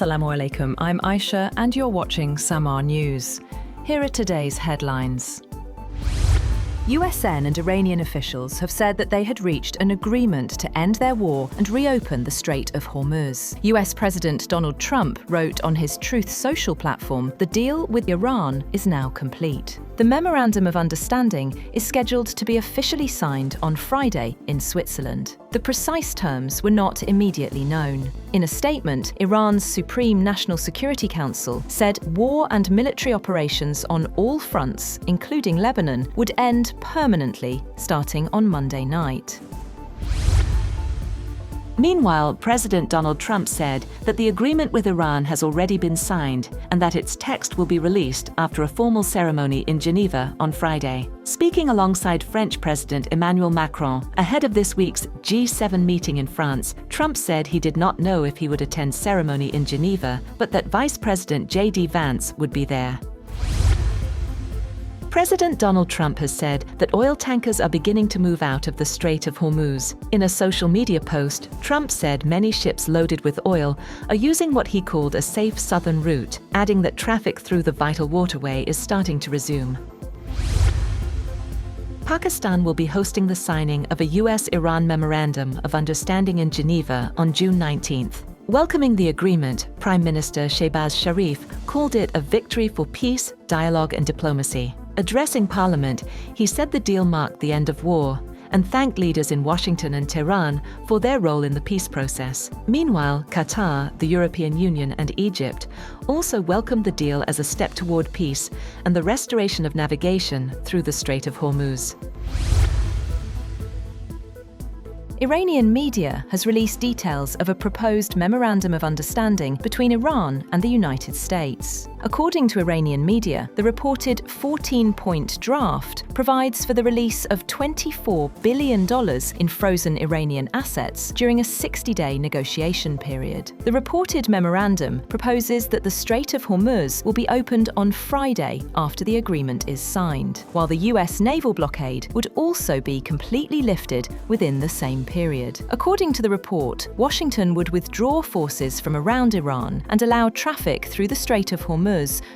Assalamu alaikum, I'm Aisha and you're watching Samaa News. Here are today's headlines. USN and Iranian officials have said that they had reached an agreement to end their war and reopen the Strait of Hormuz. US President Donald Trump wrote on his Truth Social platform, "The deal with Iran is now complete." The memorandum of understanding is scheduled to be officially signed on Friday in Switzerland. The precise terms were not immediately known. In a statement, Iran's Supreme National Security Council said war and military operations on all fronts, including Lebanon, would end permanently starting on Monday night. Meanwhile, President Donald Trump said that the agreement with Iran has already been signed and that its text will be released after a formal ceremony in Geneva on Friday. Speaking alongside French President Emmanuel Macron ahead of this week's G7 meeting in France, Trump said he did not know if he would attend ceremony in Geneva, but that Vice President J.D. Vance would be there. President Donald Trump has said that oil tankers are beginning to move out of the Strait of Hormuz. In a social media post, Trump said many ships loaded with oil are using what he called a safe southern route, adding that traffic through the vital waterway is starting to resume. Pakistan will be hosting the signing of a US-Iran memorandum of understanding in Geneva on June 19th. Welcoming the agreement, Prime Minister Shehbaz Sharif called it a victory for peace, dialogue and diplomacy. Addressing Parliament, he said the deal marked the end of war and thanked leaders in Washington and Tehran for their role in the peace process. Meanwhile, Qatar, the European Union and Egypt also welcomed the deal as a step toward peace and the restoration of navigation through the Strait of Hormuz. Iranian media has released details of a proposed memorandum of understanding between Iran and the United States. According to Iranian media, the reported 14-point draft provides for the release of $24 billion in frozen Iranian assets during a 60-day negotiation period. The reported memorandum proposes that the Strait of Hormuz will be opened on Friday after the agreement is signed, while the US naval blockade would also be completely lifted within the same period. According to the report, Washington would withdraw forces from around Iran and allow traffic through the Strait of Hormuz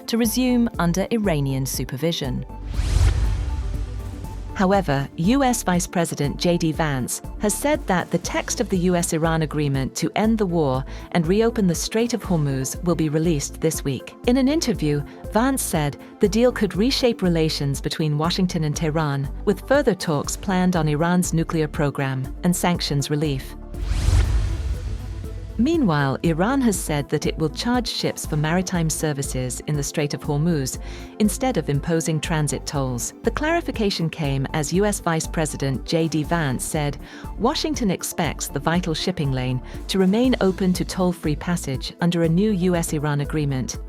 to resume under Iranian supervision. However, US Vice President J.D. Vance has said that the text of the US-Iran agreement to end the war and reopen the Strait of Hormuz will be released this week. In an interview, Vance said the deal could reshape relations between Washington and Tehran, with further talks planned on Iran's nuclear program and sanctions relief. Meanwhile, Iran has said that it will charge ships for maritime services in the Strait of Hormuz instead of imposing transit tolls. The clarification came as US Vice President J.D. Vance said Washington expects the vital shipping lane to remain open to toll-free passage under a new US-Iran agreement.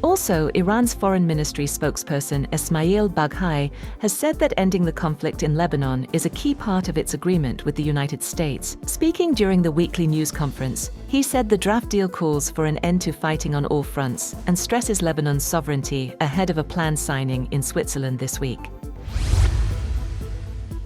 Also, Iran's Foreign Ministry spokesperson Esmail Baghai has said that ending the conflict in Lebanon is a key part of its agreement with the United States. Speaking during the weekly news conference, he said the draft deal calls for an end to fighting on all fronts and stresses Lebanon's sovereignty ahead of a planned signing in Switzerland this week.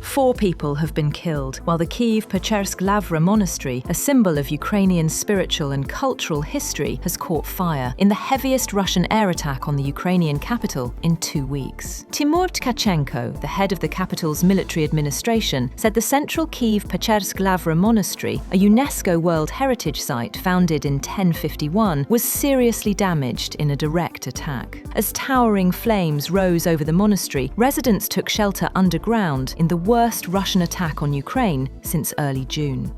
4 people have been killed, while the Kiev-Pechersk Lavra monastery, a symbol of Ukrainian spiritual and cultural history, has caught fire in the heaviest Russian air attack on the Ukrainian capital in 2 weeks. Timur Tkachenko, the head of the capital's military administration, said the central Kiev-Pechersk Lavra monastery, a UNESCO World Heritage Site founded in 1051, was seriously damaged in a direct attack. As towering flames rose over the monastery, residents took shelter underground in the worst Russian attack on Ukraine since early June.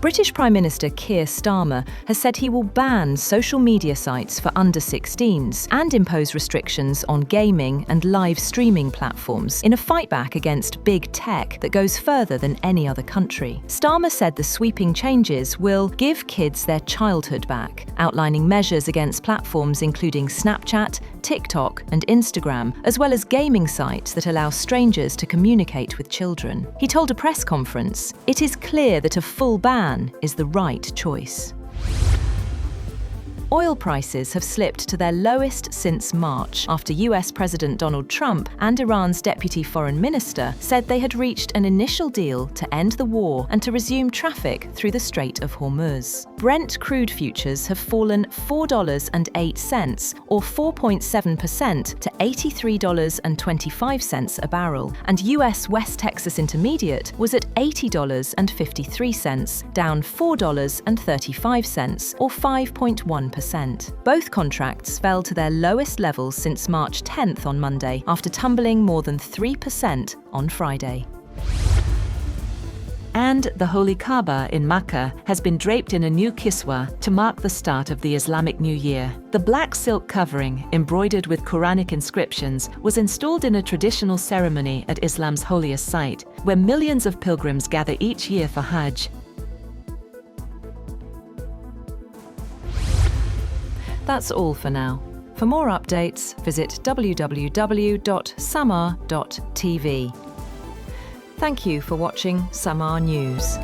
British Prime Minister Keir Starmer has said he will ban social media sites for under 16s and impose restrictions on gaming and live streaming platforms in a fight back against big tech that goes further than any other country. Starmer said the sweeping changes will give kids their childhood back, outlining measures against platforms including Snapchat, TikTok and Instagram, as well as gaming sites that allow strangers to communicate with children. He told a press conference, "It is clear that a full ban is the right choice." Oil prices have slipped to their lowest since March, after US President Donald Trump and Iran's deputy foreign minister said they had reached an initial deal to end the war and to resume traffic through the Strait of Hormuz. Brent crude futures have fallen $4.08, or 4.7%, to $83.25 a barrel, and US West Texas Intermediate was at $80.53, down $4.35, or 5.1%. Both contracts fell to their lowest levels since March 10th on Monday, after tumbling more than 3% on Friday. And the Holy Kaaba in Makkah has been draped in a new kiswa to mark the start of the Islamic New Year. The black silk covering, embroidered with Quranic inscriptions, was installed in a traditional ceremony at Islam's holiest site, where millions of pilgrims gather each year for Hajj. That's all for now. For more updates, visit www.samaa.tv. Thank you for watching Samaa News.